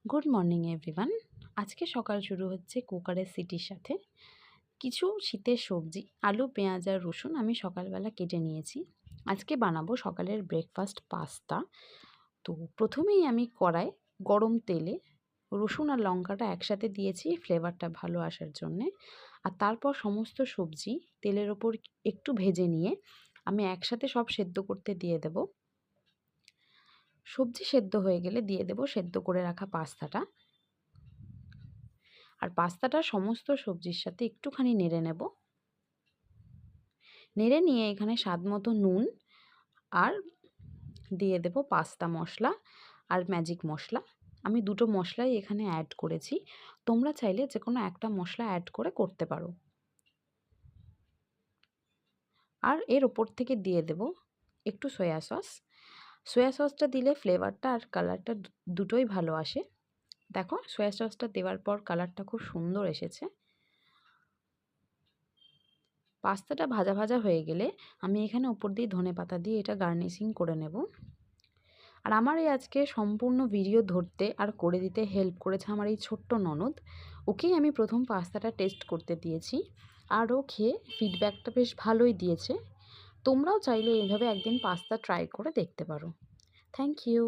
Good morning everyone. আজকে সকাল শুরু হচ্ছে কুকারের সিটির সাথে। কিছু শীতের সবজি আলু, পেঁয়াজ আর রসুন আমি সকালবেলা কেটে নিয়েছি। আজকে বানাবো সকালের ব্রেকফাস্ট পাস্তা। তো প্রথমেই আমি কড়ায় গরম তেলে রসুন আর লঙ্কাটা একসাথে দিয়েছি ফ্লেভারটা ভালো আসার জন্যে। আর তারপর সমস্ত সবজি তেলের ওপর একটু ভেজে নিয়ে আমি একসাথে সব সেদ্ধ করতে দিয়ে দেব। সবজি সেদ্ধ হয়ে গেলে দিয়ে দেব সেদ্ধ করে রাখা পাস্তাটা। আর পাস্তাটা সমস্ত সবজির সাথে একটুখানি নেড়ে নেব। নেড়ে নিয়ে এখানে স্বাদ মতো নুন আর দিয়ে দেব পাস্তা মশলা আর ম্যাজিক মশলা। আমি দুটো মশলাই এখানে অ্যাড করেছি, তোমরা চাইলে যে কোনো একটা মশলা অ্যাড করে করতে পারো। আর এর ওপর থেকে দিয়ে দেব একটু সয়া সস। সয়া সসটা দিলে ফ্লেভারটা আর কালারটা দুটোই ভালো আসে। দেখো সয়া সসটা দেওয়ার পর কালারটা খুব সুন্দর এসেছে। পাস্তাটা ভাজা ভাজা হয়ে গেলে আমি এখানে ওপর দিয়ে ধনেপাতা দিয়ে এটা গার্নিশিং করে নেব। আর আমার এই আজকে সম্পূর্ণ ভিডিও ধরতে আর করে দিতে হেল্প করেছে আমার এই ছোট্ট ননদ। ওকেই আমি প্রথম পাস্তাটা টেস্ট করতে দিয়েছি আর ও খেয়ে ফিডব্যাকটা বেশ ভালোই দিয়েছে। তোমরাও চাইলে এইভাবে একদিন পাস্তা ট্রাই করে দেখতে পারো। Thank you.